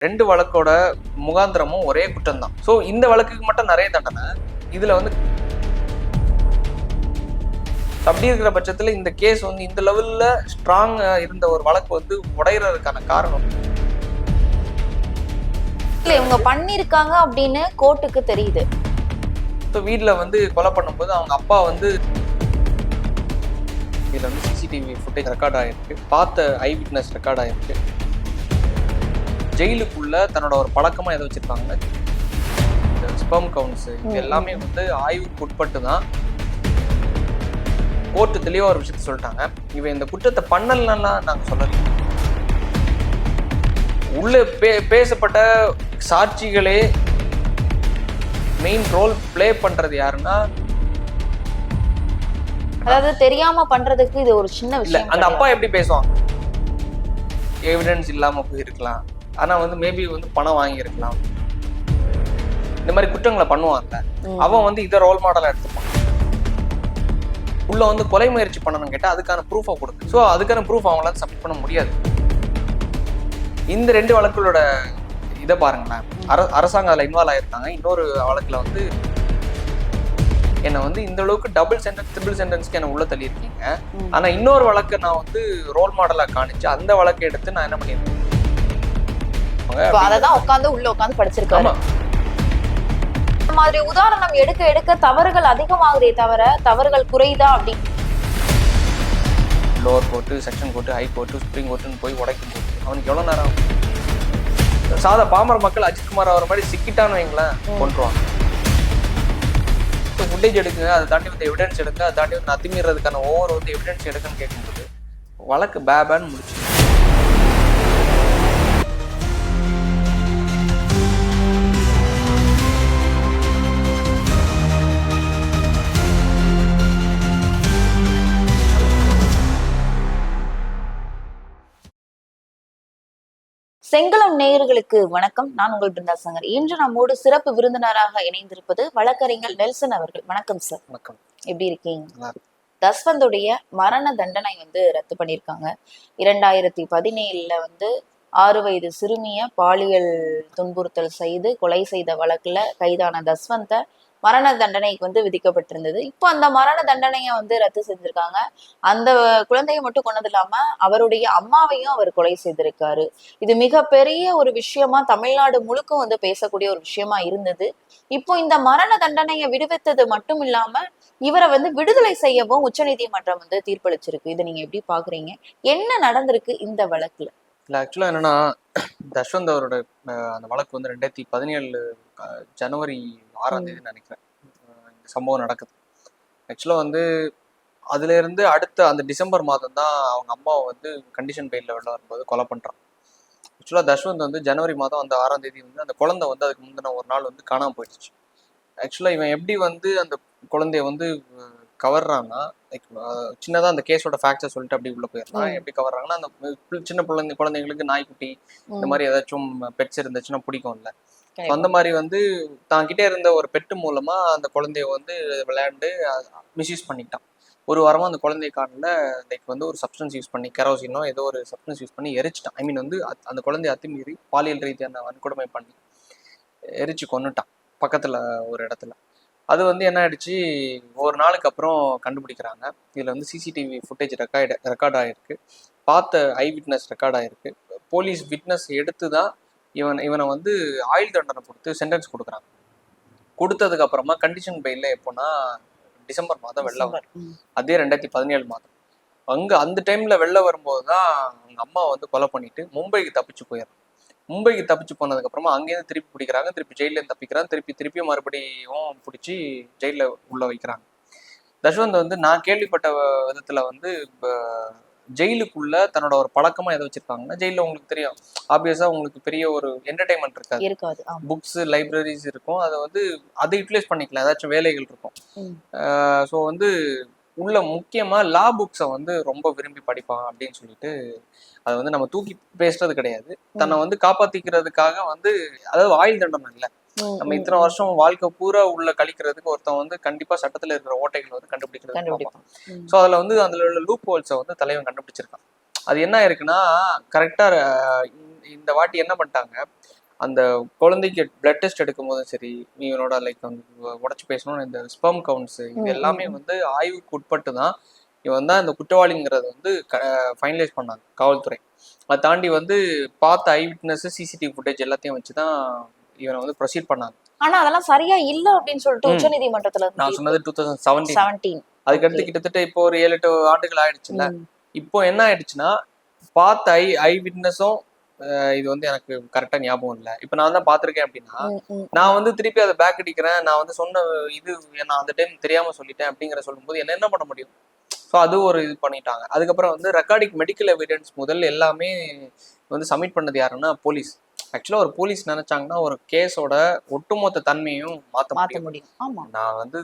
2 வழக்கோட முகாந்திரமும் ஒரே குற்றம் தான். ஸோ இந்த வழக்குக்கு மட்டும் நிறைய தண்டனை. இதுல வந்து அப்படி இருக்கிற பட்சத்துல இந்த கேஸ் வந்து இந்த லெவல்ல ஸ்ட்ராங்கா இருந்த ஒரு வழக்கு வந்து உடையறதுக்கான காரணம் இல்ல இவங்க பண்ணிருக்காங்க அப்படின்னு கோர்ட்டுக்கு தெரியுது. வீட்டுல வந்து கொலை பண்ணும்போது அவங்க அப்பா வந்து இதுல வந்து சிசிடிவி ஃபுட்டேஜ் ரெக்கார்ட் ஆயிருக்கு, பார்த்த ஐ விட்னஸ் ரெக்கார்ட் ஆயிருக்கு. ஜெயிலுக்குள்ள தன்னோட ஒரு பழக்கமா எதை வச்சிருக்காங்க, ஸ்பெர்ம் கவுண்ட்ஸ், இது எல்லாமே வந்து ஆய்வுக்கு உட்பட்டு தான் கோர்ட்டு தெளிவா ஒரு விஷயத்த சொல்லிட்டாங்க. இவன் இந்த குற்றத்தை பண்ணலன்னா நாங்க சொல்லல. உள்ள பேசப்பட்ட சாட்சிகளே மெயின் ரோல் பிளே பண்றது யாருன்னா, அதாவது தெரியாம பண்றதுக்கு இது ஒரு சின்ன விஷயம். அந்த அப்பா எப்படி பேசுவாங்க, எவிடன்ஸ் இல்லாம போயிருக்கலாம், ஆனா வந்து மேபி வந்து பணம் வாங்கியிருக்கலாம், இந்த மாதிரி குற்றங்களை பண்ணுவாங்க. அவன் வந்து இதை ரோல் மாடலா எடுத்துப்பான். உள்ள வந்து கொலை முயற்சி பண்ணணும்னு கேட்டா அதுக்கான ப்ரூஃபை கொடுக்கு. ஸோ அதுக்கான ப்ரூஃப் அவங்களால சப்மிட் பண்ண முடியாது. இந்த 2 வழக்குகளோட இதை பாருங்களேன். அரசாங்கம் அதில் இன்வால்வ் ஆயிருக்காங்க. இன்னொரு வழக்குல வந்து என்னை வந்து இந்த அளவுக்கு டபுள் சென்டென்ஸ் ட்ரிபிள் சென்டென்ஸ்க்கு என்ன உள்ள தள்ளியிருக்கீங்க. ஆனா இன்னொரு வழக்கு நான் வந்து ரோல் மாடலா காணிச்சு அந்த வழக்கை எடுத்து நான் என்ன பண்ணியிருக்கேன், அததான் உட்காந்து உள்ள உட்காந்து படிச்சிருக்காரு. இந்த மாதிரி உதாரணம் எடுக்க எடுக்க தவறுகள் அதிகமாகுதே தவிர தவறுகள் குறைதா அப்படி lower court, section court, high court, supreme கோர்ட்டுன்னு போய் உடைக்கும் போது அவனுக்கு எவ்வளவு நேரம் ஆகும்? சாதா பாமர மக்கள் அஜித்குமார் ஆகிற மாதிரி சிக்கிட்டான்னு வைங்களேன், கொண்டுருவாங்க. ஃபுட்டேஜ் எடுக்குங்க, அதை தாண்டி வந்து எவிடன்ஸ் எடுங்க, அதை தாண்டி வந்து அத்துமீறதுக்கான ஓவர் வந்து எவிடன்ஸ் எடுக்குன்னு கேட்கும்போது வழக்கு பேபான்னு முடிச்சு. செங்களம் நேயர்களுக்கு வணக்கம். நான் உங்கள் பிருந்தா சங்கர். இன்று நம்மோடு சிறப்பு விருந்தினராக இணைந்திருப்பது வழக்கறிஞர் நெல்சன் அவர்கள். வணக்கம் சார். வணக்கம். எப்படி இருக்கீங்க? தஸ்வந்துடைய மரண தண்டனை வந்து ரத்து பண்ணியிருக்காங்க. 2017 வந்து 6 வயது சிறுமிய பாலியல் துன்புறுத்தல் செய்து கொலை செய்த வழக்குல கைதான தஸ்வந்த மரண தண்டனைக்கு வந்து விதிக்கப்பட்டிருந்தது. இப்போ அந்த மரண தண்டனையை வந்து ரத்து செஞ்சிருக்காங்க. அந்த குழந்தையை மட்டும் கொண்டது இல்லாம அவருடைய அம்மாவையும் அவர் கொலை செய்திருக்காரு. இது மிகப்பெரிய ஒரு விஷயமா தமிழ்நாடு முழுக்க வந்து பேசக்கூடிய ஒரு விஷயமா இருந்தது. இப்போ இந்த மரண தண்டனையை விடுவித்தது மட்டும் இல்லாம இவரை வந்து விடுதலை செய்யவும் உச்சநீதிமன்றம் வந்து தீர்ப்பளிச்சிருக்கு. இதை நீங்க எப்படி பாக்குறீங்க? என்ன நடந்திருக்கு இந்த வழக்குல? இல்லை, ஆக்சுவலாக என்னன்னா, தஷ்வந்த் அவரோட அந்த வழக்கு வந்து 2017 ஜனவரி 6ஆம் தேதி நினைக்கிறேன் இந்த சம்பவம் நடக்குது. ஆக்சுவலாக வந்து அதுல இருந்து அடுத்த அந்த டிசம்பர் மாதம் தான் அவங்க அம்மாவை வந்து கண்டிஷன் பெயிலில் வெளில வரும்போது கொலை பண்ணுறான். ஆக்சுவலாக தஷ்வந்த் வந்து ஜனவரி மாதம் அந்த 6ஆம் தேதி வந்து அந்த குழந்தை வந்து அதுக்கு முந்தின ஒரு நாள் வந்து காணாமல் போயிடுச்சு. ஆக்சுவலாக இவன் எப்படி வந்து அந்த குழந்தைய வந்து கவர்றான்னா, லைக் சின்னதாக அந்த கேஸோட ஃபேக்ட்ஸை சொல்லிட்டு அப்படி உள்ள போயிடலாம். எப்படி கவர்றாங்கன்னா, அந்த சின்ன குழந்தைங்களுக்கு நாய்க்குட்டி இந்த மாதிரி ஏதாச்சும் பெட்ஸ் இருந்துச்சுன்னா பிடிக்கும்ல. அந்த மாதிரி வந்து தான் கிட்டே இருந்த ஒரு பெட்டு மூலமா அந்த குழந்தைய வந்து விளையாண்டு மிஸ்யூஸ் பண்ணிட்டான். ஒரு வாரமா அந்த குழந்தைய காணல. லைக் வந்து ஒரு சப்ஸ்டன்ஸ் யூஸ் பண்ணி, கெரோசினோ ஏதோ ஒரு சப்ஸ்டன்ஸ் யூஸ் பண்ணி எரிச்சிட்டான். ஐ மீன் வந்து அந்த குழந்தைய அத்துமீறி பாலியல் ரீதியான வன்கொடுமை பண்ணி எரிச்சு கொன்னுட்டான் பக்கத்துல ஒரு இடத்துல. அது வந்து என்ன ஆயிடுச்சு, ஒரு நாளுக்கு அப்புறம் கண்டுபிடிக்கிறாங்க. இதுல வந்து சிசிடிவி ஃபுட்டேஜ் ரெக்கார்ட் ஆயிருக்கு, பார்த்த ஐ விட்னஸ் ரெக்கார்ட் ஆயிருக்கு. போலீஸ் விட்னஸ் எடுத்து தான் இவனை வந்து ஆயுள் தண்டனை கொடுத்து சென்டென்ஸ் கொடுக்குறாங்க. கொடுத்ததுக்கு அப்புறமா கண்டிஷன் பெயில்ல எப்போனா டிசம்பர் மாதம் வெளில வரும். அதே 2017 மாதம். அந்த டைம்ல வெளில வரும்போது தான் அவங்க அம்மா வந்து கொலை பண்ணிட்டு மும்பைக்கு தப்பிச்சு போயிடுறான். மும்பைக்கு தப்பிச்சு போனதுக்கு அப்புறமா அங்கேயிருந்து திருப்பி பிடிக்கிறாங்க, திருப்பி ஜெயிலேருந்து தப்பிக்கிறான், திருப்பியும் மறுபடியும் பிடிச்சி ஜெயில உள்ள வைக்கிறாங்க. தஷ்வந்த் வந்து நான் கேள்விப்பட்ட விதத்துல வந்து ஜெயிலுக்குள்ள தன்னோட ஒரு பழக்கமா எதை வச்சிருக்காங்கன்னா, ஜெயில உங்களுக்கு தெரியும் ஆப்வியஸா உங்களுக்கு பெரிய ஒரு என்டர்டைன்மெண்ட் இருக்காது. புக்ஸ், லைப்ரரிஸ் இருக்கும். அதை யூட்டிலைஸ் பண்ணிக்கலாம், ஏதாச்சும் வேலைகள் இருக்கும். ஸோ வந்து உள்ள முக்கியமா லா புக்ஸை வந்து ரொம்ப விரும்பி படிப்பான் அப்படின்னு சொல்லிட்டு அதை வந்து நம்ம தூக்கி பேசுறது கிடையாது. தன்னை வந்து காப்பாத்திக்கிறதுக்காக வந்து, அதாவது ஆயுள் தண்டனை இல்லை, நம்ம இத்தனை வருஷம் வாழ்க்கை பூரா உள்ள கழிக்கிறதுக்கு ஒருத்தன் வந்து கண்டிப்பா சட்டத்துல இருக்கிற ஓட்டைகள் வந்து கண்டுபிடிக்கிறது. ஸோ அதுல வந்து அதுல உள்ள லூப் ஹோல்ஸை வந்து தலைவன் கண்டுபிடிச்சிருக்கான். அது என்ன இருக்குன்னா, கரெக்டா இந்த வாட்டி என்ன பண்ணிட்டாங்க, அந்த குழந்தைக்கு பிளட் டெஸ்ட் எடுக்கும் போதும் சரி, இவனோட லைக் வந்து உடச்சு பேசணும், இந்த ஸ்பெர்ம் கவுண்ட்ஸ் இது எல்லாமே வந்து ஆய்வுக்கு உட்பட்டு தான் இவன் தான் இந்த குற்றவாளிங்கிறது வந்து ஃபைனலைஸ் பண்ணாங்க காவல்துறை. அதை தாண்டி வந்து பார்த்த ஐ விட்னஸ் சிசிடிவி ஃபுட்டேஜ் எல்லாத்தையும் வச்சுதான் இவனை வந்து ப்ரொசீட் பண்ணாங்க. ஆனா அதெல்லாம் சரியா இல்ல அப்படின்னு சொல்லிட்டு உச்ச நீதிமன்றத்துல நான் சொன்னது 2017. 17. அதுக்கடுத்து கிட்டத்தட்ட இப்போ ஒரு 7-8 ஆண்டுகள் ஆயிடுச்சுல்ல. இப்போ என்ன ஆயிடுச்சுன்னா, பார்த்த ஐ விட்னஸும் இது வந்து எனக்கு கரெக்டா ஞாபகம் இல்லை, இப்போ நான் தான் பார்த்திருக்கேன் அப்படின்னா நான் வந்து திருப்பி அதை பேக் அடிக்கிறேன், நான் வந்து சொன்ன இது நான் அந்த டைம் தெரியாம சொல்லிட்டேன் அப்படிங்கிற சொல்லும்போது என்ன பண்ண முடியும்? ஸோ அது ஒரு இது பண்ணிட்டாங்க. அதுக்கப்புறம் வந்து ரெக்கார்டிங் மெடிக்கல் எவிடன்ஸ் முதல் எல்லாமே வந்து சப்மிட் பண்ணது யாருன்னா போலீஸ். ஆக்சுவலாக ஒரு போலீஸ் நினைச்சாங்கன்னா ஒரு கேஸோட ஒட்டுமொத்த தன்மையும் மாற்ற முடியும். நான் வந்து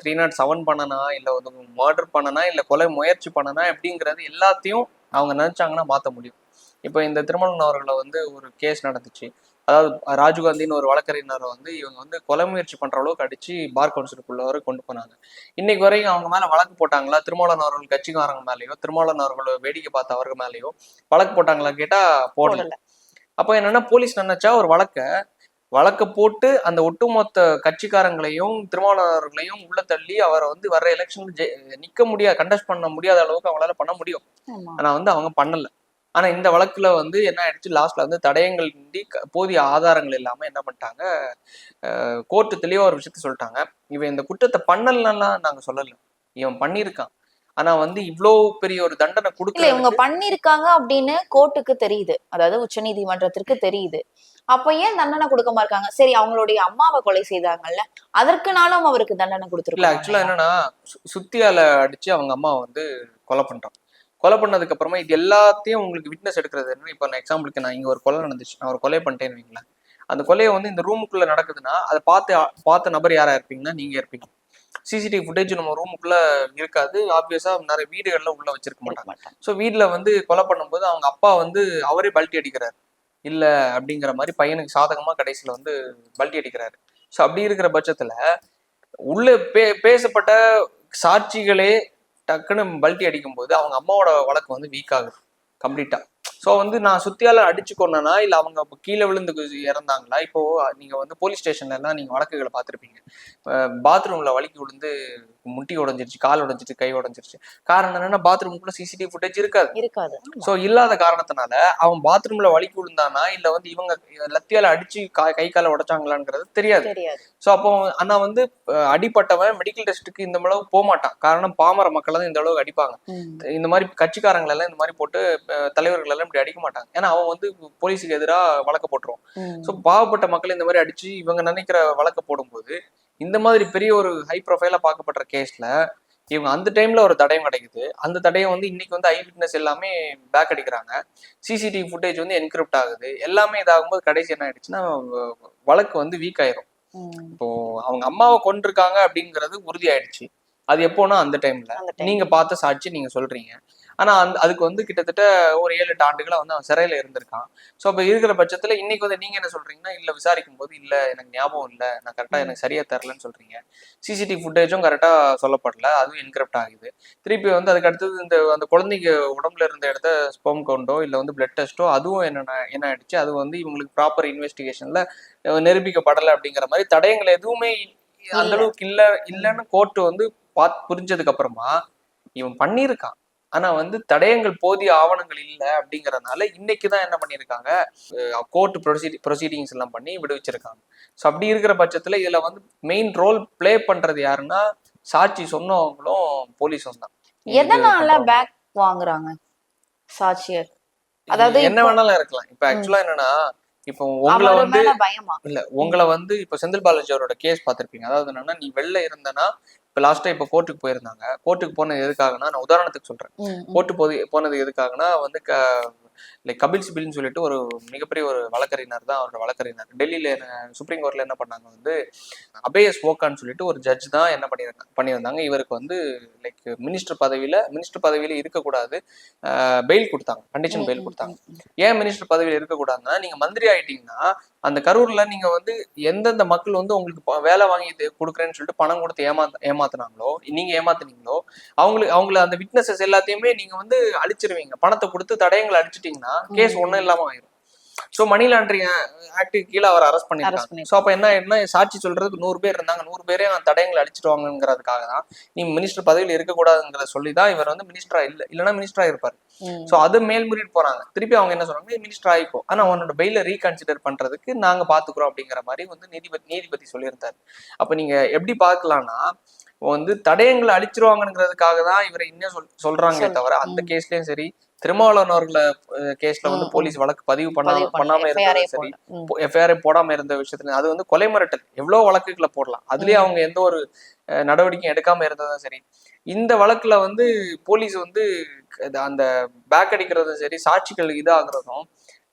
307 பண்ணனா, இல்லை ஒரு மர்டர் பண்ணனா, இல்லை கொலை முயற்சி பண்ணனா அப்படிங்கிறது எல்லாத்தையும் அவங்க நினைச்சாங்கன்னா மாற்ற முடியும். இப்போ இந்த திருமணன் அவர்களை வந்து ஒரு கேஸ் நடந்துச்சு. அதாவது ராஜீவ்காந்தின்னு ஒரு வழக்கறிஞரை வந்து இவங்க வந்து கொலை முயற்சி பண்ற அளவுக்கு அடிச்சு பார் கவுன்சிலுக்குள்ள வரை கொண்டு போனாங்க. இன்னைக்கு வரைக்கும் அவங்க மேல வழக்கு போட்டாங்களா? திருமாவளவன் அவர்கள் கட்சிக்காரங்க மேலேயோ, திருமாவளவன் அவர்கள் வேடிக்கை பார்த்த அவர்கள் மேலேயோ வழக்கு போட்டாங்களா கேட்டா போடல. அப்போ என்னன்னா போலீஸ் நினைச்சா ஒரு வழக்க போட்டு அந்த ஒட்டுமொத்த கட்சிக்காரங்களையும் திருமாவளவர்களையும் உள்ள தள்ளி அவரை வந்து வர்ற எலெக்ஷன் நிக்க முடியாது, கண்டஸ்ட் பண்ண முடியாத அளவுக்கு அவங்களால பண்ண முடியும். ஆனா வந்து அவங்க பண்ணல. ஆனா இந்த வழக்குல வந்து என்ன ஆயிடுச்சு, லாஸ்ட்ல வந்து தடயங்கள் இன்றி போதிய ஆதாரங்கள் இல்லாம என்ன பண்ணிட்டாங்க, கோர்ட்டு தெளிவா ஒரு விஷயத்த சொல்லிட்டாங்க. இவன் இந்த குற்றத்தை பண்ணலாம் நாங்க சொல்லல, இவன் பண்ணியிருக்கான். ஆனா வந்து இவ்வளவு பெரிய ஒரு தண்டனை கொடுக்கல. இவங்க பண்ணிருக்காங்க அப்படின்னு கோர்ட்டுக்கு தெரியுது, அதாவது உச்ச நீதிமன்றத்திற்கு தெரியுது. அப்ப ஏன் தண்டனை கொடுக்காம இருக்காங்க? சரி, அவங்களுடைய அம்மாவை கொலை செய்தாங்கல்ல, அதற்குனாலும் அவருக்கு தண்டனை கொடுத்துருக்கல. ஆக்சுவலா என்னன்னா சுத்தியால அடிச்சு அவங்க அம்மா வந்து கொலை பண்றான். கொலை பண்ணதுக்கு அப்புறமா இது எல்லாத்தையும் உங்களுக்கு விட்னஸ் எடுக்கிறது என்ன? இப்போ நான் எக்ஸாம்பிளுக்கு நான் இங்க ஒரு கொலை நடந்துச்சு, நான் ஒரு கொலை பண்ணிட்டேன்னு வைங்களேன். அந்த கொலையை வந்து இந்த ரூமுக்குள்ள நடக்குதுன்னா அதை பார்த்த நபர் யாரா இருப்பீங்கன்னா நீங்க இருப்பீங்க. சிசிடிவி ஃபுட்டேஜ் நம்ம ரூமுக்குள்ள இருக்காது, ஆப்வியஸா நிறைய வீடுகள்ல உள்ள வச்சிருக்க மாட்டாங்க. ஸோ வீட்டுல வந்து கொலை பண்ணும்போது அவங்க அப்பா வந்து அவரே பல்ட்டி அடிக்கிறாரு இல்ல அப்படிங்கிற மாதிரி பையனுக்கு சாதகமா கடைசியில வந்து பல்ட்டி அடிக்கிறாரு. ஸோ அப்படி இருக்கிற பட்சத்துல உள்ள பேசப்பட்ட சாட்சிகளே டக்குன்னு பல்ட்டி அடிக்கும் போது அவங்க அம்மாவோட வழக்கு வந்து வீக் ஆகுது கம்ப்ளீட்டா. ஸோ வந்து நான் சுத்தியால அடிச்சு கொண்டனா இல்லை அவங்க கீழே விழுந்து இறந்தாங்களா? இப்போ நீங்க வந்து போலீஸ் ஸ்டேஷன்ல எல்லாம் நீங்க வழக்குகளை பார்த்துருப்பீங்க. பாத்ரூம்ல வலிக்கு விழுந்து முட்டி உடஞ்சிருச்சு, கால் உடஞ்சிருச்சு, கை உடஞ்சிருச்சு. காரணம் என்னன்னா பாத்ரூமுக்குள்ள சிசிடிவி ஃபுட்டேஜ் இருக்காது. ஸோ இல்லாத காரணத்தினால அவன் பாத்ரூம்ல வலிக்கு விழுந்தானா இல்லை வந்து இவங்க லத்தியால அடிச்சு கை காலை உடைச்சாங்களான்றது தெரியாது. ஸோ அப்போ ஆனா வந்து அடிப்பட்டவன் மெடிக்கல் டெஸ்ட்டுக்கு இந்த அளவுக்கு போக மாட்டான். காரணம் பாமர மக்கள் தான் இந்த அளவுக்கு அடிப்பாங்க. இந்த மாதிரி கட்சிக்காரங்கள் எல்லாம் இந்த மாதிரி போட்டு தலைவர்கள் எல்லாம் இப்படி அடிக்க மாட்டாங்க. ஏன்னா அவன் வந்து போலீஸுக்கு எதிராக வழக்க போட்டுருவான். ஸோ பாவப்பட்ட மக்கள் இந்த மாதிரி அடிச்சு இவங்க நினைக்கிற வழக்க போடும்போது இந்த மாதிரி பெரிய ஒரு ஹை ப்ரொஃபைலா பார்க்கப்படுற கேஸ்ல இவங்க அந்த டைம்ல ஒரு தடயம் கிடைக்குது. அந்த தடயம் வந்து இன்னைக்கு வந்து ஐ விட்னஸ் எல்லாமே பேக் அடிக்கிறாங்க, சிசிடிவி ஃபுட்டேஜ் வந்து என்கிரிப்ட் ஆகுது, எல்லாமே இதாகும்போது கடைசி என்ன ஆயிடுச்சுன்னா வழக்கு வந்து வீக் ஆயிரும். இப்போ அவங்க அம்மாவை கொண்டிருக்காங்க அப்படிங்கிறது உறுதி ஆயிடுச்சு. அது எப்போனா அந்த டைம்ல நீங்க பார்த்த சாட்சி நீங்க சொல்றீங்க. ஆனா அதுக்கு வந்து கிட்டத்தட்ட ஒரு 7-8 ஆண்டுகளா வந்து அவன் சிறையில இருந்திருக்கான். ஸோ அப்ப இருக்கிற பட்சத்துல இன்னைக்கு வந்து நீங்க என்ன சொல்றீங்கன்னா இல்ல விசாரிக்கும் போது இல்ல எனக்கு ஞாபகம் இல்லை, நான் கரெக்டா எனக்கு சரியா தரலன்னு சொல்றீங்க. சிசிடிவி ஃபுட்டேஜும் கரெக்டா சொல்லப்படல, அதுவும் என்கிரிப்ட் ஆகுது. திருப்பி வந்து அதுக்கு அடுத்தது இந்த அந்த குழந்தைங்க உடம்புல இருந்த இடத்த ஸ்பெர்ம் கவுண்டோ இல்லை வந்து பிளட் டெஸ்ட்டோ அதுவும் என்ன ஆயிடுச்சு, அது வந்து இவங்களுக்கு ப்ராப்பர் இன்வெஸ்டிகேஷன்ல நிரூபிக்கப்படலை அப்படிங்கிற மாதிரி தடயங்கள் எதுவுமே அந்த அளவுக்கு இல்லைன்னு கோர்ட்டு வந்து புரிஞ்சதுக்கு அப்புறமா இவன் பண்ணியிருக்கான். ஆனா வந்து தடயங்கள் போதிய ஆவணங்கள் இல்லை அப்படிங்கறதுனால இன்னைக்குதான் என்ன பண்ணிருக்காங்க, கோர்ட் ப்ரொசீடிங்ஸ் எல்லாம் பண்ணி விடுவிச்சிருக்காங்க. ஸோ அப்படி இருக்கிற பட்சத்துல இதுல வந்து மெயின் ரோல் பிளே பண்றது யாருன்னா சாட்சி சொன்னவங்களும் போலீஸும் தான். எதனால பேக் வாங்குறாங்க சாட்சியர்? அதாவது என்ன வேணாலும் இருக்கலாம். இப்ப ஆக்சுவலா என்னன்னா இப்போ உங்களை வந்து இல்ல உங்களை வந்து இப்ப செந்தில் பாலாஜி அவரோட கேஸ் பார்த்திருப்பீங்க. அதாவது என்னன்னா நீ வெளில இருந்தனா இப்ப லாஸ்டா இப்ப கோர்ட்டுக்கு போயிருந்தாங்க. கோர்ட்டுக்கு போனது எதுக்காகனா, நான் உதாரணத்துக்கு சொல்றேன், கோர்ட்டு போனது எதுக்காகனா வந்து லைக் கபில் சிபில்னு சொல்லிட்டு ஒரு மிகப்பெரிய ஒரு வழக்கறிஞர் தான் அவரோட வழக்கறிஞர். டெல்லியில சுப்ரீம் கோர்ட்ல என்ன பண்ணாங்க வந்து அபேயஸ் ஓகான்னு சொல்லிட்டு ஒரு ஜட்ஜ் தான் என்ன பண்ணியிருந்தாங்க, இவருக்கு வந்து லைக் மினிஸ்டர் பதவியில இருக்கக்கூடாது, பெயில் கொடுத்தாங்க, கண்டிஷன் பெயில் கொடுத்தாங்க. ஏன் மினிஸ்டர் பதவியில இருக்கக்கூடாதுன்னா நீங்க மந்திரி ஆயிட்டீங்கன்னா அந்த கரூர்ல நீங்க வந்து எந்தெந்த மக்கள் வந்து உங்களுக்கு வேலை வாங்கி கொடுக்குறேன்னு சொல்லிட்டு பணம் கொடுத்து ஏமாத்துனாங்களோ, நீங்க ஏமாத்துனீங்களோ அவங்களை அந்த விட்னஸஸ் எல்லாத்தையுமே நீங்க வந்து அழிச்சிருவீங்க. பணத்தை கொடுத்து தடயங்களை அழிச்சிட்டீங்கன்னா கேஸ் ஒண்ணும் இல்லாம ஆயிரும். ஸோ மணி லாண்டரிங் ஆக்டுக்கு கீழே அவர் அரெஸ்ட் Arrest பண்ணிருக்காங்க. ஸோ அப்ப என்ன சாட்சி சொல்றதுக்கு 100 பேர் இருந்தாங்க, 100 பேரே நான் தடயங்களை அழிச்சிருவாங்கிறதுக்காக தான் நீ மினிஸ்டர் பதவியில் இருக்கக்கூடாதுங்கிறத சொல்லி தான் இவர் வந்து மினிஸ்டரா இல்லைன்னா மினிஸ்டரா இருப்பாரு. ஸோ அது மேல்முறையீடு போறாங்க. திருப்பி அவங்க என்ன சொல்றாங்க, மினிஸ்டர் ஆயிக்கோ, ஆனா உன்னோட பெயில ரீகன்சிடர் பண்றதுக்கு நாங்க பாத்துக்கிறோம் அப்படிங்கிற மாதிரி வந்து நீதிபதி சொல்லியிருந்தாரு. அப்ப நீங்க எப்படி பார்க்கலாம்னா வந்து தடயங்களை அழிச்சிருவாங்கிறதுக்காக தான் இவரை இன்னும் சொல்றாங்களே தவிர அந்த கேஸ்லயும் சரி, திருமாவளவன் அவர்களை கேஸ்ல வந்து போலீஸ் வழக்கு பதிவு பண்ணாம இருந்ததும் சரி, எஃப்ஐஆர் போடாம இருந்த விஷயத்துல அது வந்து கொலை மிரட்டல் எவ்வளவு வழக்குகளை போடலாம், அதுலயே அவங்க எந்த ஒரு நடவடிக்கையும் எடுக்காம இருந்ததும் சரி, இந்த வழக்குல வந்து போலீஸ் வந்து அந்த பேக் அடிக்கிறதும் சரி, சாட்சிகள் இதாகிறதும்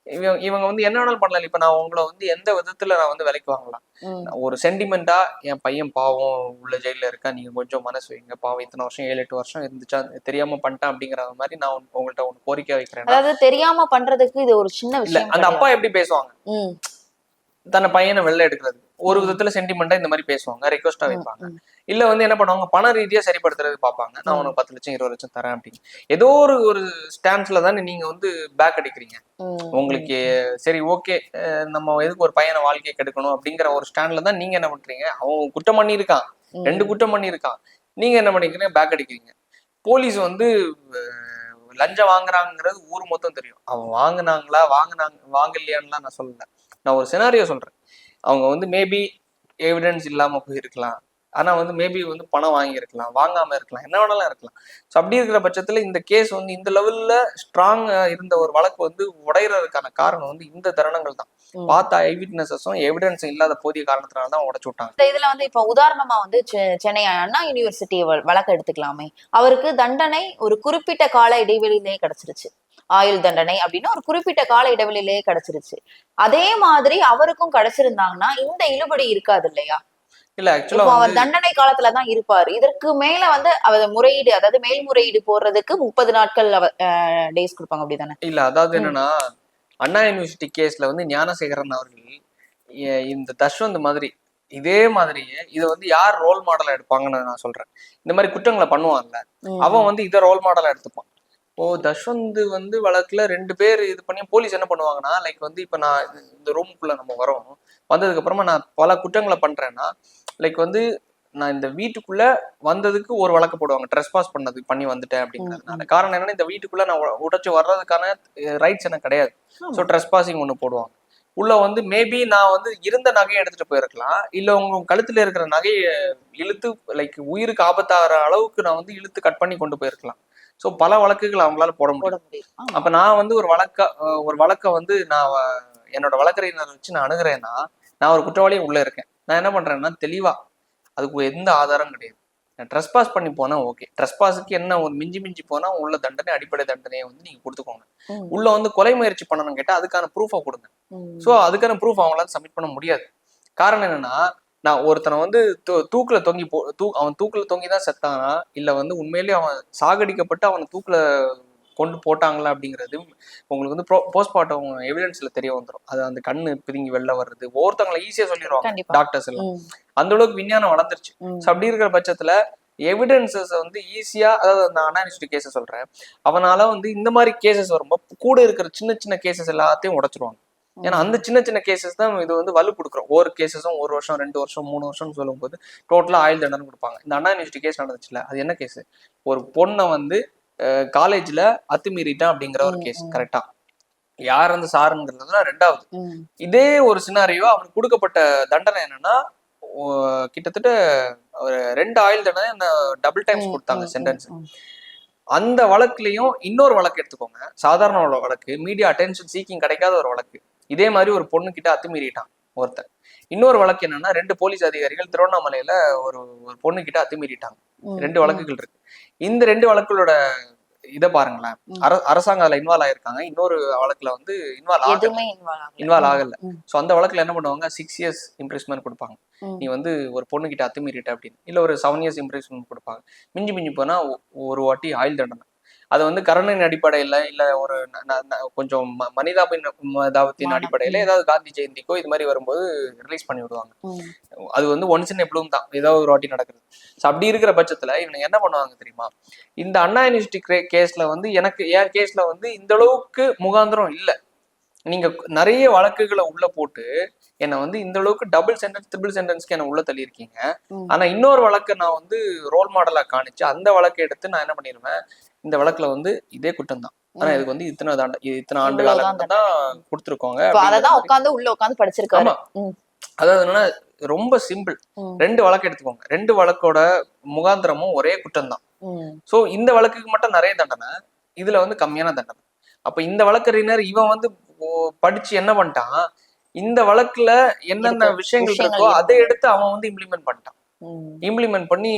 இவங்க வந்து என்ன வேணாலும் பண்ணலாம். இப்ப நான் உங்களை வந்து எந்த விதத்துல நான் வந்து விலைக்கு வாங்கலாம், ஒரு சென்டிமெண்டா என் பையன் பாவம் உள்ள ஜெயில இருக்கா, நீங்க கொஞ்சம் மனசு வைங்க, பாவம் இத்தனை வருஷம் 7-8 வருஷம் இருந்துச்சா, தெரியாம பண்ணிட்டான் அப்படிங்கிற மாதிரி நான் உங்கள்கிட்ட ஒண்ணு கோரிக்கை வைக்கிறேன். அதாவது தெரியாம பண்றதுக்கு இது ஒரு சின்ன விஷயம். அந்த அப்பா எப்படி பேசுவாங்க, தன்னை பையனை வெளில எடுக்கிறது ஒரு விதத்துல சென்டிமெண்டா இந்த மாதிரி பேசுவாங்க, ரெக்வஸ்டா வைப்பாங்க. இல்ல வந்து என்ன பண்ணுவாங்க, பண ரீதியா சரிப்படுத்துறது பார்ப்பாங்க, நான் உனக்கு 10 லட்சம் 20 லட்சம் தரேன் அப்படின்னு ஏதோ ஒரு ஸ்டாண்ட்ஸ்ல தானே நீங்க வந்து பேக் அடிக்கிறீங்க. உங்களுக்கு சரி ஓகே, நம்ம எதுக்கு ஒரு பையனை வாழ்க்கையை கெடுக்கணும் அப்படிங்கிற ஒரு ஸ்டாண்ட்ல தான் நீங்க என்ன பண்றீங்க, அவன் குற்றம் பண்ணியிருக்கான், 2 குற்றம் பண்ணியிருக்கான், நீங்க என்ன பண்ணிக்கிறீங்க, பேக் அடிக்கிறீங்க. போலீஸ் வந்து லஞ்சம் வாங்குறாங்கிறது ஊர் மொத்தம் தெரியும். அவன் வாங்கலையான்லாம் நான் சொல்லல, நான் ஒரு சினாரியோ சொல்றேன். அவங்க வந்து மேபி எவிடன்ஸ் இல்லாம போயிருக்கலாம், ஆனா வந்து மேபி வந்து பணம் வாங்கியிருக்கலாம், வாங்காம இருக்கலாம், என்ன வேணாலும் இருக்கலாம். ஸோ அப்படி இருக்கிற பட்சத்துல இந்த கேஸ் வந்து இந்த லெவல்ல ஸ்ட்ராங்கா இருந்த ஒரு வழக்கு வந்து உடையறதுக்கான காரணம் வந்து இந்த தருணங்கள் தான். பார்த்த ஐவிட்னஸஸும் எவிடன்ஸ் இல்லாத போதிய காரணத்தினால தான் உடைச்சு விட்டாங்க. இந்த இதுல வந்து இப்ப உதாரணமா வந்து சென்னை அண்ணா யூனிவர்சிட்டி வழக்கு எடுத்துக்கலாமே, அவருக்கு தண்டனை ஒரு குறிப்பிட்ட கால இடைவெளியிலேயே கிடைச்சிருச்சு. ஆயுள் தண்டனை அப்படின்னா ஒரு குறிப்பிட்ட கால இடைவெளியிலேயே கிடைச்சிருச்சு. அதே மாதிரி அவருக்கும் கிடைச்சிருந்தாங்கன்னா இந்த இழுபடி இருக்காது இல்லையா? இல்ல ஆக்சுவலா அவர் தண்டனை காலத்துலதான் இருப்பாரு. இதற்கு மேல வந்து அவர் முறையீடு, அதாவது மேல்முறையீடு போடுறதுக்கு 30 நாட்கள் டேஸ் கொடுப்பாங்க, அப்படிதானே? இல்ல அதாவது என்னன்னா, அண்ணா யூனிவர்சிட்டி கேஸ்ல வந்து ஞானசேகரன் அவர்கள் இந்த தஷ்வந்த் மாதிரி இதே மாதிரியே இதை வந்து யார் ரோல் மாடலா எடுப்பாங்கன்னு நான் சொல்றேன். இந்த மாதிரி குற்றங்களை பண்ணுவான்ல, அவன் வந்து இதை ரோல் மாடலா எடுத்துப்பான். தஷ்வந்த் வந்து வழக்குல 2 பேர் இது பண்ணி போலீஸ் என்ன பண்ணுவாங்கன்னா, லைக் வந்து இப்ப நான் இந்த ரூமுக்குள்ள நம்ம வரோம், வந்ததுக்கு அப்புறமா நான் பல குற்றங்களை பண்றேன்னா, லைக் வந்து நான் இந்த வீட்டுக்குள்ள வந்ததுக்கு ஒரு வழக்கு போடுவாங்க, ட்ரெஸ்பாஸ் பண்ணி வந்துட்டேன் அப்படிங்கிறதுனால. காரணம் என்னன்னா, இந்த வீட்டுக்குள்ள நான் உடைச்சு வர்றதுக்கான ரைட்ஸ் எனக்கு கிடையாது. ஸோ ட்ரெஸ்பாசிங் ஒன்று போடுவாங்க. உள்ள வந்து மேபி நான் வந்து இருந்த நகையை எடுத்துட்டு போயிருக்கலாம், இல்ல உங்க கழுத்துல இருக்கிற நகையை இழுத்து லைக் உயிருக்கு ஆபத்தாகிற அளவுக்கு நான் வந்து இழுத்து கட் பண்ணி கொண்டு போயிருக்கலாம். ஸோ பல வழக்குகள் அவங்களால போட முடியும். அப்ப நான் வந்து ஒரு வழக்க வந்து நான் என்னோட வழக்கறிஞரை வச்சு நான் அணுகிறேன்னா, நான் ஒரு குற்றவாளியும் உள்ள இருக்கேன். நான் என்ன பண்றேன்னா, தெளிவா அதுக்கு எந்த ஆதாரம் கிடையாது, நான் ட்ரெஸ்பாஸ் பண்ணி போனா ஓகே, ட்ரெஸ்பாஸுக்கு என்ன ஒரு மிஞ்சி போனா உள்ள தண்டனை, அடிப்படை தண்டனையை வந்து நீங்க கொடுத்துக்கோங்க. உள்ள வந்து கொலை முயற்சி பண்ணணும் கேட்டா அதுக்கான ப்ரூஃபை கொடுங்க. ஸோ அதுக்கான ப்ரூஃப் அவங்களால சப்மிட் பண்ண முடியாது. காரணம் என்னன்னா, நான் ஒருத்தனை வந்து தூக்குல அவன் தூக்குல தொங்கி தான் செத்தானா, இல்ல வந்து உண்மையிலேயே அவன் சாகடிக்கப்பட்டு அவனை தூக்குல கொண்டு போட்டாங்களா அப்படிங்கிறது உங்களுக்கு வந்து போஸ்ட்மார்ட்டம் எவிடன்ஸ்ல தெரிய வந்துடும். அது அந்த கண்ணு பிதுங்கி வெளில வர்றது ஒவ்வொருத்தவங்களை ஈஸியா சொல்லிடுவாங்க டாக்டர்ஸ் எல்லாம். அந்த அளவுக்கு விஞ்ஞானம் வளர்ந்துருச்சு. ஸோ அப்படி இருக்கிற பட்சத்துல எவிடன்சஸ் வந்து ஈஸியா, அதாவது அந்த அண்ணா யூனிவர்சிட்டி கேஸை சொல்றேன், அவனால வந்து இந்த மாதிரி கேசஸ் வரும்போது கூட இருக்கிற சின்ன கேசஸ் எல்லாத்தையும் உடைச்சிருவாங்க. ஏன்னா அந்த சின்ன கேசஸ் தான் இது வந்து வலு கொடுக்குறோம். ஒரு கேசஸும் 1 வருஷம் 2 வருஷம் 3 வருஷம்னு சொல்லும் போது டோட்டலா ஆயுள் தண்டனை கொடுப்பாங்க. இந்த அண்ணா யூனிவர்சிட்டி கேஸ் நடந்துச்சுல, அது என்ன கேஸ், ஒரு பொண்ணை வந்து காலேஜ்ல அத்துமீறிட்டான் அப்படிங்கிற ஒரு கேஸ். கரெக்டா யார் அந்த சாருங்கிறதுனா 2வது. இதே ஒரு சினாரியோ அவனுக்கு கொடுக்கப்பட்ட தண்டனை என்னன்னா, கிட்டத்தட்ட ஒரு 2 ஆயுள் தண்டனை டபுள் டைம்ஸ் கொடுத்தாங்க சென்டென்ஸ். அந்த வழக்குலயும் இன்னொரு வழக்கு எடுத்துக்கோங்க, சாதாரண வழக்கு, மீடியா அட்டென்ஷன் சீக்கிங் கிடைக்காத ஒரு வழக்கு. இதே மாதிரி ஒரு பொண்ணு கிட்ட அத்துமீறிட்டான் ஒருத்தர். இன்னொரு வழக்கு என்னன்னா, 2 போலீஸ் அதிகாரிகள் திருவண்ணாமலையில ஒரு பொண்ணு கிட்ட அத்துமீறிட்டாங்க. 2 வழக்குகள் இருக்கு. இந்த 2 வழக்குகளோட இதை பாருங்களேன், அரசாங்கம் அதுல இன்வால்வ் ஆயிருக்காங்க. இன்னொரு வழக்குல வந்து இன்வால்வ் ஆகல. சோ அந்த வழக்குல என்ன பண்ணுவாங்க, 6 years இம்ப்ரிஸ்மென்ட் கொடுப்பாங்க. நீ வந்து ஒரு பொண்ணு கிட்ட அத்துமீறிட்ட அப்படின்னு, இல்ல ஒரு 7 years இம்ப்ரிஸ்மென்ட் கொடுப்பாங்க. மிஞ்சி போனா ஒரு வாட்டி ஆயுள் தண்டனை. அது வந்து கருணையின் அடிப்படையில, இல்ல ஒரு கொஞ்சம் மனிதாபிதாபத்தின் அடிப்படையில ஏதாவது காந்தி ஜெயந்திக்கோ இது மாதிரி வரும்போது ரிலீஸ் பண்ணி விடுவாங்க. அது வந்து ஒன்ஸ் இன் எ ப்ளூ தான், ஏதாவது ஒரு வாட்டி நடக்குது. ஸோ அப்படி இருக்கிற பட்சத்துல இவங்க என்ன பண்ணுவாங்க தெரியுமா, இந்த அண்ணா யூனிவர்சிட்டி கேஸ்ல வந்து என் கேஸ்ல வந்து இந்த அளவுக்கு முகாந்திரம் இல்லை. நீங்க நிறைய வழக்குகளை உள்ள போட்டு என்னை வந்து இந்த அளவுக்கு டபுள் சென்டென்ஸ் ட்ரிபிள் சென்டென்ஸ்க்கு என்ன உள்ள தள்ளியிருக்கீங்க. ஆனா இன்னொரு வழக்கை நான் வந்து ரோல் மாடலா காணிச்சு அந்த வழக்கை எடுத்து நான் என்ன பண்ணிடுவேன், இந்த வழக்குல வந்து இதே குற்றம் தான், ஆனா இதுக்கு வந்து இத்தனை ஆண்டு காலம் தான் கொடுத்துருக்கோங்க. அததான் உட்காந்து உள்ள உட்காந்து படிச்சிருக்காரு. அதாவது என்னன்னா ரொம்ப சிம்பிள். 2 வழக்கு எடுத்துக்கோங்க, 2 வழக்கோட முகாந்திரமும் ஒரே குற்றம் தான். சோ இந்த வழக்குக்கு மட்டும் நிறைய தண்டனை, இதுல வந்து கம்மியான தண்டனை. அப்ப இந்த வழக்கறிஞர் இவன் வந்து படிச்சு என்ன பண்ணிட்டான், இந்த வழக்குல என்னென்ன விஷயங்கள் இருக்கோ அதை எடுத்து அவன் வந்து இம்ப்ளிமெண்ட் பண்ணிட்டான். இம்ப்ளிமெண்ட் பண்ணி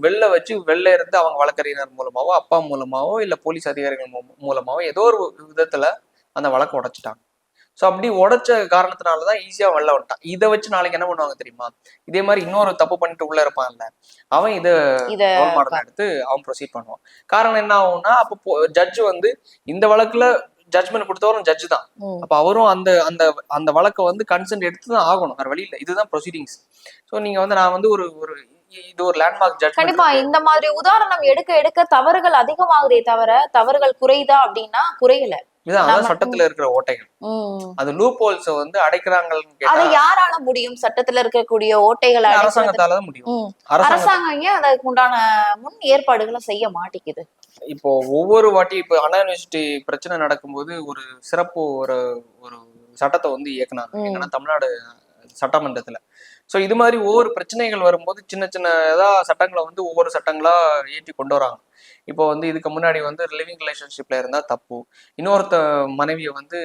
வெளில இருந்து அவங்க வழக்கறிஞர் மூலமாவோ அப்பா மூலமாவோ இல்ல போலீஸ் அதிகாரிகள் மூலமாவோ ஏதோ ஒரு விதத்துல அந்த வழக்கு உடைச்சிட்டாங்க. ஸோ அப்படி உடைச்ச காரணத்தினாலதான் ஈஸியா வெளில வந்துட்டான். இதை வச்சு நாளைக்கு என்ன பண்ணுவாங்க தெரியுமா, இதே மாதிரி இன்னொரு தப்பு பண்ணிட்டு உள்ள இருப்பான்ல, அவன் இதை ரோல் மாடல் எடுத்து அவன் ப்ரொசீட் பண்ணுவான். காரணம் என்ன ஆகும்னா, அப்போ ஜட்ஜ் வந்து இந்த வழக்குல ஜட்ஜ்மெண்ட் கொடுத்தவரும் ஜட்ஜ் தான். அப்ப அவரும் அந்த அந்த அந்த வழக்கை வந்து கன்சென்ட் எடுத்துதான் ஆகணும், வேற வழி இல்லை. இதுதான் ப்ரொசீடிங்ஸ். ஸோ நீங்க வந்து நான் வந்து ஒரு இது ஒரு லேண்ட்மார்க் ஜட்ஜ். கண்டிப்பா இந்த மாதிரி உதாரணம் எடுக்க எடுக்க தவறுகள் அதிகமாகுதே தவிர தவறுகள் குறையுதா அப்படின்னா குறையல. இதான் சட்டத்துல இருக்கிற ஓட்டைகள். அது லூப் ஹோல்ஸ் வந்து அடைக்கிறாங்கன்னு அதை யாரால முடியும்? சட்டத்துல இருக்கக்கூடிய ஓட்டைகளை அரசாங்கத்தால தான் முடியும். அரசாங்கம் ஏன் அதுக்கு உண்டான முன் ஏற்பாடுகளை செய்ய மாட்டேங்குது? இப்போ ஒவ்வொரு வாட்டி இப்போ அண்ணா யூனிவர்சிட்டி பிரச்சனை நடக்கும்போது ஒரு சிறப்பு ஒரு ஒரு சட்டத்தை வந்து இயக்குனாங்க, என்னன்னா தமிழ்நாடு சட்டமன்றத்துல. ஸோ இது மாதிரி ஒவ்வொரு பிரச்சனைகள் வரும்போது சின்ன சின்ன ஏதாவது சட்டங்களை வந்து ஒவ்வொரு சட்டங்களா ஏற்றி கொண்டு வராங்க. இப்போ வந்து இதுக்கு முன்னாடி வந்து லிவிங் ரிலேஷன்ஷிப்ல இருந்தா தப்பு, இன்னொருத்த மனைவியை வந்து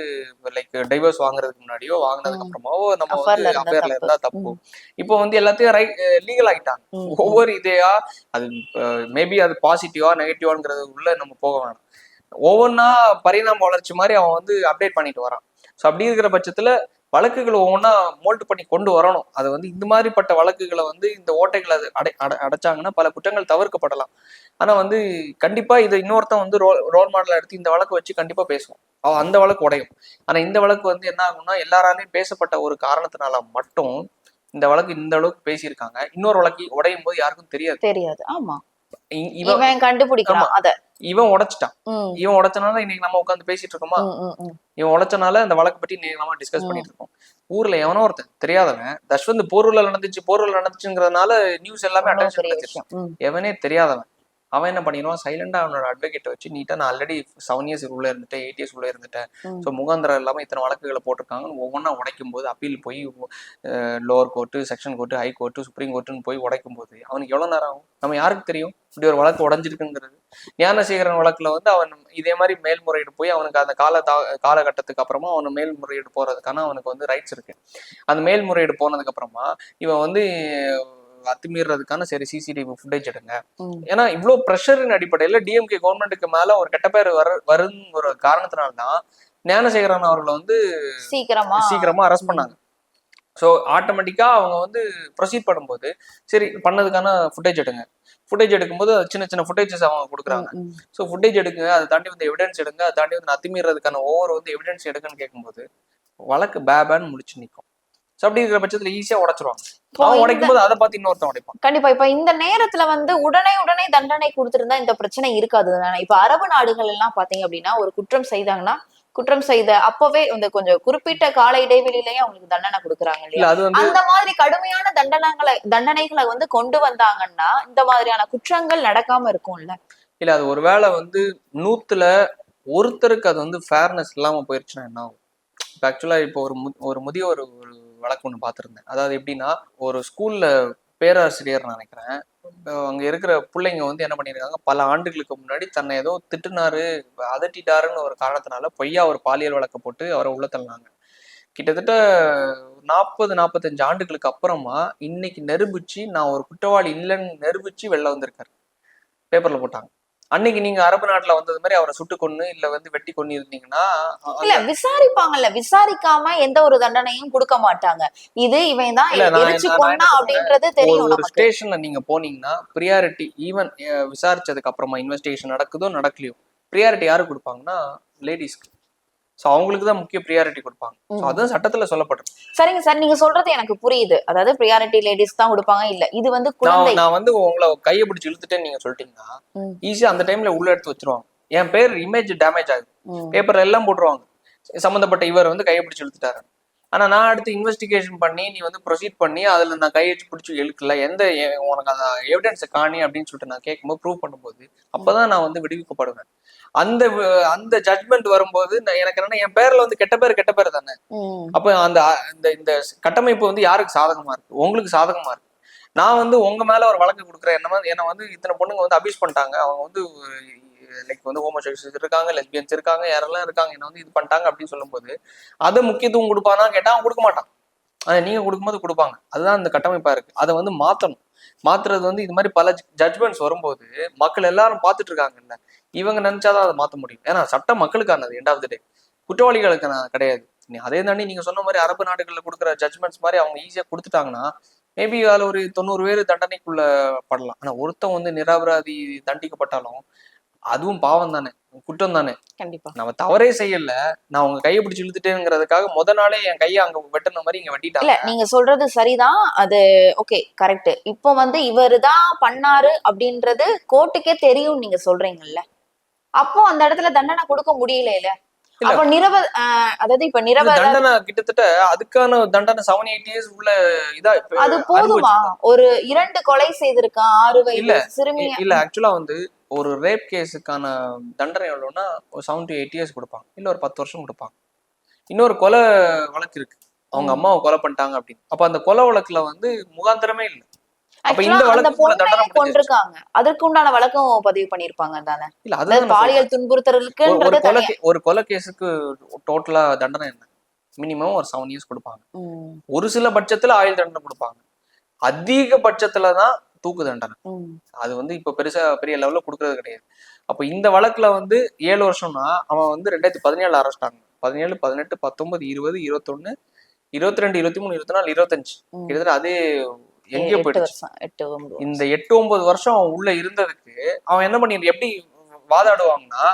லைக் டைவர்ஸ் வாங்குறதுக்கு முன்னாடியோ வாங்கினதுக்கு அப்புறமாவோ நம்ம வந்து அஃபேர்ல இருந்தா தப்பு. இப்போ வந்து எல்லாத்தையும் லீகல் ஆகிட்டாங்க. ஒவ்வொரு இதையா அது மேபி அது பாசிட்டிவா நெகட்டிவாங்கிறது உள்ள நம்ம போக வேணாம். ஒவ்வொன்னா பரிணாம வளர்ச்சி மாதிரி அவன் வந்து அப்டேட் பண்ணிட்டு வரான். ஸோ அப்படி இருக்கிற பட்சத்துல வழக்குகளை ஒவ்வொன்றா மோல்டு பண்ணி கொண்டு வரணும். அது வந்து இந்த மாதிரிப்பட்ட வழக்குகளை வந்து இந்த ஓட்டைகளை அடைச்சாங்கன்னா பல குற்றங்கள் தவிர்க்கப்படலாம். ஆனா வந்து கண்டிப்பா இதை இன்னொருத்தன் வந்து ரோல் மாடலா எடுத்து இந்த வழக்கு வச்சு கண்டிப்பா பேசுவோம், அந்த வழக்கு உடையும். ஆனா இந்த வழக்கு வந்து என்ன ஆகும்னா, எல்லாராலையும் பேசப்பட்ட ஒரு காரணத்தினால மட்டும் இந்த வழக்கு இந்த அளவுக்கு பேசியிருக்காங்க. இன்னொரு வழக்கு உடையும் போது யாருக்கும் தெரியாது. ஆமா, இவன் கண்டுபிடிக்கிறான், அத இவன் உடைச்சிட்டான். இவன் உடைச்சனால இன்னைக்கு நம்ம உட்காந்து பேசிட்டு இருக்கோமா, இவன் உடைச்சனால இந்த வழக்கு பற்றி இன்னைக்கு நம்ம டிஸ்கஸ் பண்ணிட்டு இருக்கோம். ஊர்ல எவனோ ஒருத்தன் தெரியாதவன் தஷ்வந்த் போரூர்ல நடந்துச்சுங்கிறதுனால நியூஸ் எல்லாமே அட்டென்ஷன் கிடைச்சிருச்சு. எவனே தெரியாதவன் அவன் என்ன பண்ணிடுவான், சைலண்டா அவனோட அட்வொகேட்டை வச்சு நீட்டா நான் ஆல்ரெடி 7 years உள்ள இருந்துட்டேன், 8 years உள்ள இருந்துட்டேன், ஸோ முகாந்திரம் இல்லாம இத்தனை வழக்குகளை போட்டிருக்காங்கன்னு ஒவ்வொன்றா உடைக்கும் போது, அப்பீல் போய் lower court, section court, high court, supreme கோர்ட்டுன்னு போய் உடைக்கும் போது அவனுக்கு எவ்வளவு நேரம் ஆகும்? நம்ம யாருக்கு தெரியும் இப்படி ஒரு வழக்கு உடஞ்சிருக்குங்கிறது? ஞானசேகரன் வழக்குல வந்து அவன் இதே மாதிரி மேல்முறையீடு போய் அவனுக்கு அந்த காலகட்டத்துக்கு அப்புறமா அவனு மேல்முறையீடு போறதுக்கான அவனுக்கு வந்து ரைட்ஸ் இருக்கு. அந்த மேல்முறையீடு போனதுக்கு அப்புறமா இவன் வந்து அத்துமீறதுக்கான சரி சிசிடிவி ஃபுட்டேஜ் எடுங்க. ஏன்னா இவ்வளவு ப்ரெஷரின் அடிப்படையில டிஎம்கே கவர்மெண்ட்டுக்கு மேல ஒரு கெட்ட பேர் வருன்னு ஒரு காரணத்தினால்தான் ஞானசேகரன் அவர்களை வந்து சீக்கிரமா அரெஸ்ட் பண்ணாங்க. ஸோ ஆட்டோமேட்டிக்கா அவங்க வந்து ப்ரொசீட் பண்ணும்போது சரி பண்ணதுக்கான ஃபுட்டேஜ் எடுங்க. ஃபுட்டேஜ் எடுக்கும்போது சின்ன சின்ன ஃபுட்டேஜஸ் அவங்க கொடுக்குறாங்க. ஸோ ஃபுட்டேஜ் எடுங்க, அதை தாண்டி வந்து எவிடன்ஸ் எடுங்க, அதை தாண்டி வந்து அத்துமீறதுக்கான ஒவ்வொரு வந்து எவிடன்ஸ் எடுங்கன்னு கேட்கும்போது வழக்கு பேபான்னு முடிச்சு நிற்கும். ஸோ அப்படி இருக்கிற பட்சத்துல ஈஸியா உடைச்சிருவாங்க. அவன் உடைக்கும் போது அதை பார்த்து இன்னொருத்தன் உடைப்பான். கண்டிப்பா இப்ப இந்த நேரத்துல வந்து உடனே தண்டனை கொடுத்திருந்தா இந்த பிரச்சனை இருக்காது தானே. இப்ப அரபு நாடுகள் எல்லாம் பாத்தீங்க அப்படின்னா ஒரு குற்றம் செய்தாங்கன்னா குற்றம் செய்த அப்பவே இந்த கொஞ்சம் குறிப்பிட்ட கால இடைவெளியிலேயே அவங்களுக்கு தண்டனை கொடுக்குறாங்க இல்லையா? அந்த மாதிரி கடுமையான தண்டனைகளை வந்து கொண்டு வந்தாங்கன்னா இந்த மாதிரியான குற்றங்கள் நடக்காம இருக்கும்ல. இல்ல அது ஒருவேளை வந்து 100ல ஒருத்தருக்கு அது வந்து ஃபேர்னஸ் இல்லாம போயிருச்சுன்னா என்ன ஆகும்? இப்போ ஆக்சுவலா இப்போ ஒரு முதியோர் ஒரு வழக்கு ஒன்று பார்த்துருந்தேன். அதாவது எப்படின்னா, ஒரு ஸ்கூல்ல பேராசிரியர் நினைக்கிறேன், அங்க இருக்கிற பிள்ளைங்க வந்து என்ன பண்ணிருக்காங்க, பல ஆண்டுகளுக்கு முன்னாடி தன்னை ஏதோ திட்டுனாரு அதட்டிட்டாருன்னு ஒரு காரணத்தினால பொய்யா ஒரு பாலியல் வழக்கை போட்டு அவரை உள்ள தள்ளினாங்க. கிட்டத்தட்ட 40-45 ஆண்டுகளுக்கு அப்புறமா இன்னைக்கு நிரூபிச்சு நான் ஒரு குற்றவாளி இல்லைன்னு நிரூபிச்சு வெளில வந்திருக்காரு, பேப்பர்ல போட்டாங்க. அன்னைக்கு நீங்க அரபு நாட்டுல வந்தது மாதிரி அவரை சுட்டு கொன்னு இல்ல வந்து வெட்டி கொன்னு இருந்தீங்கன்னா இல்ல விசாரிப்பாங்கல்ல, விசாரிக்காம எந்த ஒரு தண்டனையும் கொடுக்க மாட்டாங்க. இது இவன் தான் எரிச்சு கொன்னா அப்படின்றது தெரியும். ஒரு ஸ்டேஷன்ல நீங்க போனீங்கன்னா பிரியாரிட்டி ஈவன் விசாரிச்சதுக்கு அப்புறமா இன்வெஸ்டிகேஷன் நடக்குதோ நடக்கலையோ பிரியாரிட்டி யாருக்கு கொடுப்பாங்கன்னா லேடிஸ்க்கு. சோ அவங்களுக்கு தான் முக்கிய ப்ரியாரிட்டி கொடுப்பாங்க. சோ அதுதான் சட்டத்துல சொல்லப்பட்டிருக்கு. சரிங்க சார், நீங்க சொல்றது எனக்கு புரியுது. அதாவது ப்ரியாரிட்டி லேடிஸ் தான் கொடுப்பாங்க. இல்ல இது வந்து நான் வந்து உங்களை கையை பிடிச்சி இழுத்துட்டேன்னு நீங்க சொல்லிட்டீங்கன்னா ஈஸியா அந்த டைம்ல உள்ள எடுத்து வச்சிருவாங்க. என் பேர் இமேஜ் டேமேஜ் ஆகுது, பேப்பர் எல்லாம் போட்டுருவாங்க. சம்மந்தப்பட்ட இவர் வந்து கையை பிடிச்சி இழுத்துட்டாரு. ஆனா நான் அடுத்து இன்வெஸ்டிகேஷன் பண்ணி நீ வந்து ப்ரொசீட் பண்ணி அதுல நான் கையை பிடிச்சி இழுக்கல, உனக்கு அந்த எவிடன்ஸை காணி அப்படின்னு சொல்லிட்டு நான் கேட்கும்போது ப்ரூவ் பண்ணும்போது அப்பதான் நான் வந்து விடுவிக்கப்படுவேன். அந்த அந்த ஜட்மெண்ட் வரும்போது எனக்கு என்னன்னா என் பேர்ல வந்து கெட்ட பேர் தானே. அப்ப அந்த இந்த கட்டமைப்பு வந்து யாருக்கு சாதகமா இருக்கு? உங்களுக்கு சாதகமா இருக்கு. நான் வந்து உங்க மேல ஒரு வழக்கு கொடுக்குறேன். என்ன வந்து இத்தனை பொண்ணுங்க வந்து அபியூஸ் பண்ணிட்டாங்க, அவங்க வந்து லைக் வந்து ஹோமோசெக்சுவல்ஸ் இருக்காங்க, லெஸ்பியன்ஸ் இருக்காங்க, யாரெல்லாம் இருக்காங்க, என்ன வந்து இது பண்ணிட்டாங்க அப்படின்னு சொல்லும்போது அதை முக்கியத்துவம் கொடுப்பானா கேட்டா அவன் கொடுக்க மாட்டான். அதை நீங்க கொடுக்கும்போது கொடுப்பாங்க. அதுதான் இந்த கட்டமைப்பா இருக்கு. அதை வந்து மாத்தணும். மாத்துறது வந்து இது மாதிரி பல ஜட்மெண்ட்ஸ் வரும்போது மக்கள் எல்லாரும் பார்த்துட்டு இருக்காங்கல்ல, இவங்க நினைச்சாதான் அதை மாத்த முடியும். ஏன்னா சட்டம் மக்களுக்கானது. எண்ட் ஆஃப் த டே குற்றவாளிகளுக்கு கிடையாது. அதே தாண்டி நீங்க சொன்ன மாதிரி அரபு நாடுகள்ல கொடுக்குற ஜட்மெண்ட்ஸ் மாதிரி அவங்க ஈஸியா கொடுத்துட்டாங்கன்னா மேபி அதுல ஒரு 90 பேர் தண்டனைக்குள்ள படலாம். ஆனா ஒருத்தன் வந்து நிரபராதி தண்டிக்கப்பட்டாலும் அதுவும் பாவம் தானே, குற்றம் தானே. கண்டிப்பா நம்ம தவறே செய்யல, நான் உங்க கையை பிடிச்சி இழுத்துட்டேங்கிறதுக்காக முத நாளே என் கையை அங்க வெட்டின மாதிரி இங்க வெட்டிட்டாங்க. இல்ல நீங்க சொல்றது சரிதான், அது ஓகே கரெக்ட். இப்போ வந்து இவருதான் பண்ணாரு அப்படின்றது கோர்ட்டுக்கே தெரியும் நீங்க சொல்றீங்கல்ல, அப்போ அந்த இடத்துல தண்டனை கொடுக்க முடியல இல்ல. அப்ப அதாவது இப்ப தண்டனை கிட்டத்தட்ட அதுக்கான தண்டனை 7-8 years உள்ள இதா அது போதுமா? ஒரு 2 கொலை செய்திருக்கான் 6 வயது சிறுமி. இல்ல ஆக்சுவலா வந்து ஒரு ரேப் கேஸுக்கான தண்டனை எவ்வளவுன்னா 7 to 8 years கொடுப்பாங்க, இல்ல ஒரு 10 வருஷம் கொடுப்பாங்க. இன்னொரு கொலை வழக்கு இருக்கு, அவங்க அம்மாவை கொலை பண்ணிட்டாங்க அப்படின்னு. அப்ப அந்த கொலை வழக்குல வந்து முகாந்திரமே இல்லை. அப்ப இந்த வழக்கு கொண்டிருக்காங்க, அதற்கு உண்டான வழக்கும் பதிவு பண்ணிருப்பாங்க தானே. இல்ல அது பாலியல் துன்புறுத்தலுக்கு ஒரு கொலை கேஸுக்கு டோட்டலா தண்டனை என்ன? மினிமம் ஒரு 7 years கொடுப்பாங்க. ஒரு சில பட்சத்துல ஆயுள் தண்டனை கொடுப்பாங்க. அதிக பட்சத்துலதான் தூக்கு தண்டனை. அது வந்து இப்ப பெரிய லெவல்ல கொடுக்கறது கிடையாது. அப்ப இந்த வழக்குல வந்து 7 வருஷம்னா அவன் வந்து 2017 அரெஸ்ட் ஆனான். 17, 18, 19, 20, 21, 22, 23, 24, 25 கிட்டத்தட்ட அதே எங்கேயோ போயிடுச்சு. இந்த 8-9 வருஷம் அவன் உள்ள இருந்ததுக்கு அவன் என்ன பண்ணி எப்படி வாதாடுவாங்கன்னா,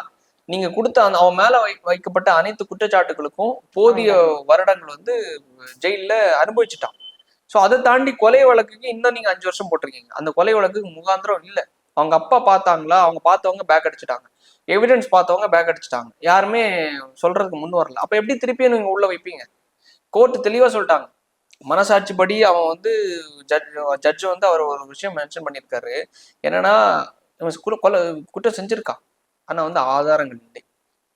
நீங்க கொடுத்த அவன் மேல வைக்கப்பட்ட அனைத்து குற்றச்சாட்டுகளுக்கும் போதிய வருடங்கள் வந்து ஜெயில அனுபவிச்சுட்டான். சோ அதை தாண்டி கொலை வழக்குக்கு இன்னும் நீங்க 5 வருஷம் போட்டிருக்கீங்க. அந்த கொலை வழக்குக்கு முகாந்திரம் இல்ல. அவங்க அப்பா பார்த்தாங்களா, அவங்க பார்த்தவங்க பேக் அடிச்சுட்டாங்க, எவிடன்ஸ் பார்த்தவங்க பேக் அடிச்சுட்டாங்க, யாருமே சொல்றதுக்கு முன் வரல. அப்ப எப்படி திருப்பியும் நீங்க உள்ள வைப்பீங்க? கோர்ட் தெளிவா சொல்லிட்டாங்க, மனசாட்சிப்படி அவன் வந்து ஜட்ஜ் வந்து அவர் ஒரு விஷயம் மென்ஷன் பண்ணியிருக்காரு. என்னன்னா கொலை குற்றம் செஞ்சிருக்கான், ஆனா வந்து ஆதாரங்கள் இல்லை.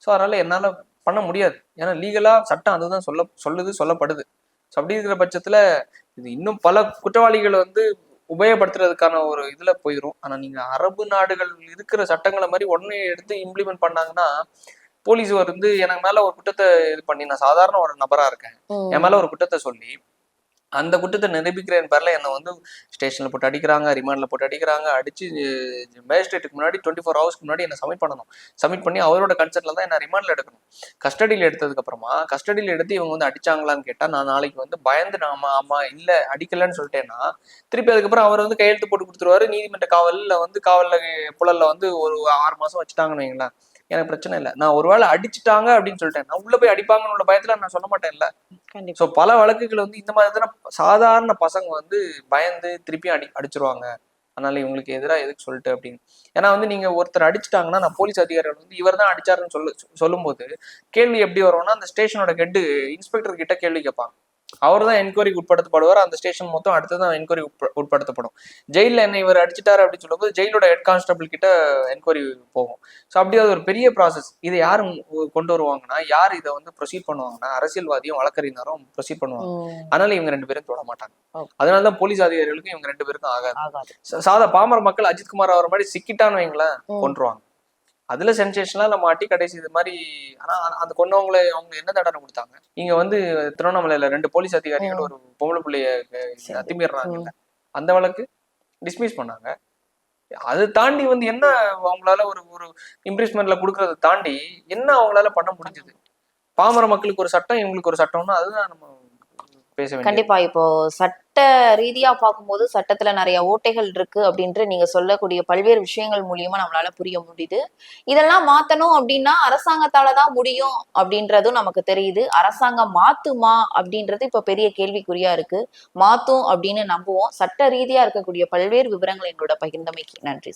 ஸோ அதனால என்னால பண்ண முடியாது. ஏன்னா லீகலா சட்டம் அதுதான் சொல்லப்படுது. ஸோ அப்படி இருக்கிற பட்சத்துல இது இன்னும் பல குற்றவாளிகள் வந்து உபயோகப்படுத்துறதுக்கான ஒரு இதுல போயிடும். ஆனா நீங்க அரபு நாடுகள் இருக்கிற சட்டங்களை மாதிரி உடனே எடுத்து இம்ப்ளிமெண்ட் பண்ணாங்கன்னா போலீஸ் வந்து எனக்கு மேல ஒரு குற்றத்தை இது பண்ணி, நான் சாதாரண ஒரு நபரா இருக்கேன், என் மேல ஒரு குற்றத்தை சொல்லி அந்த குற்றத்தை நிரூபிக்கிறேன் பேர்ல என்னை வந்து ஸ்டேஷன்ல போட்டு அடிக்கிறாங்க, ரிமாண்ட்ல போட்டு அடிக்கிறாங்க. அடிச்சு மேஜிஸ்ட்ரேட்டுக்கு முன்னாடி 24 hours முன்னாடி என்ன சப்மிட் பண்ணணும். சப்மிட் பண்ணி அவரோட கன்செர்ட்ல தான் என்ன ரிமாண்ட்ல எடுக்கணும். கஸ்டடியில எடுத்ததுக்கு அப்புறமா கஸ்டடியில எடுத்து இவங்க வந்து அடிச்சாங்களான்னு கேட்டா நான் நாளைக்கு வந்து பயந்து ஆமா இல்ல அடிக்கலன்னு சொல்லிட்டேன்னா திருப்பி அதுக்கப்புறம் அவர் வந்து கையெழுத்து போட்டு கொடுத்துருவாரு. நீதிமன்ற காவல்ல வந்து புழல்ல வந்து ஒரு 6 மாசம் வச்சுட்டாங்கன்னு வைங்களேன், எனக்கு பிரச்சனை இல்லை. நான் ஒருவேளை அடிச்சுட்டாங்க அப்படின்னு சொல்லிட்டேன், நான் உள்ள போய் அடிப்பாங்கன்னு உள்ள பயத்துல நான் சொல்ல மாட்டேன்ல. சோ பல வழக்குகள் வந்து இந்த மாதிரி தானே சாதாரண பசங்க வந்து பயந்து திருப்பியும் அடிச்சிருவாங்க. அதனால இவங்களுக்கு எதிராக எதுக்கு சொல்லிட்டு அப்படின்னு. ஏன்னா வந்து நீங்க ஒருத்தர் அடிச்சுட்டாங்கன்னா நான் போலீஸ் அதிகாரிகள் வந்து இவர் தான் அடிச்சாருன்னு சொல்லும் போது கேள்வி எப்படி வரும்னா அந்த ஸ்டேஷனோட ஹெட் இன்ஸ்பெக்டர் கிட்ட கேள்வி கேட்பாங்க. அவர் தான் என்கொயரிக்கு உட்படுத்தப்படுவார். அந்த ஸ்டேஷன் மொத்தம் அடுத்ததான் என்கொயரி உட்படுத்தப்படும். ஜெயில என்ன இவர் அடிச்சுட்டாரு அப்படின்னு சொல்லும்போது ஜெயிலோட ஹெட் கான்ஸ்டபிள் கிட்ட என்கொயரி போகும். ஸோ அப்படி அது ஒரு பெரிய ப்ராசஸ். இதை யாரும் கொண்டு வருவாங்கன்னா, யார் இதை வந்து ப்ரொசீட் பண்ணுவாங்கன்னா அரசியல்வாதியும் வழக்கறிஞரும் ப்ரொசீட் பண்ணுவாங்க. அதனால இவங்க 2 பேரும் தொட மாட்டாங்க. அதனாலதான் போலீஸ் அதிகாரிகளுக்கும் இவங்க 2 பேருக்கும் ஆகாது. சாதா பாமர மக்கள் அஜித்குமார் அவர் மாதிரி சிக்கிட்டான்னு வைங்களேன் கொண்டுருவாங்க. அதுல சென்சேஷனா நம்ம அட்டி கடைசி இது மாதிரி. ஆனா அந்த கொண்டவங்களை அவங்க என்ன தண்டனை கொடுத்தாங்க? இங்க வந்து திருவண்ணாமலையில 2 போலீஸ் அதிகாரிகள் ஒரு பொம்பளை பிள்ளைய அத்துமீறாங்கல்ல, அந்த வழக்கு டிஸ்மிஸ் பண்ணாங்க. அதை தாண்டி வந்து என்ன அவங்களால ஒரு இம்ப்ரீஸ்மெண்ட்ல கொடுக்கறத தாண்டி என்ன அவங்களால பண்ண முடிஞ்சது? பாமர மக்களுக்கு ஒரு சட்டம், இவங்களுக்கு ஒரு சட்டம்னா அதுதான் நம்ம பேச வேண்டியது. கண்டிப்பா இப்போ சட்ட ரீதியா பார்க்கும்போது சட்டத்துல நிறைய ஓட்டைகள் இருக்கு அப்படின்ற நீங்க சொல்லக்கூடிய பல்வேறு விஷயங்கள் மூலியமா நம்மளால புரிய முடியுது. இதெல்லாம் மாத்தணும் அப்படின்னா அரசாங்கத்தாலதான் முடியும் அப்படின்றதும் நமக்கு தெரியுது. அரசாங்கம் மாத்துமா அப்படின்றது இப்ப பெரிய கேள்விக்குறியா இருக்கு. மாத்தும் அப்படின்னு நம்புவோம். சட்ட ரீதியா இருக்கக்கூடிய பல்வேறு விவரங்கள் எங்களோட பகிர்ந்தமைக்கு நன்றி.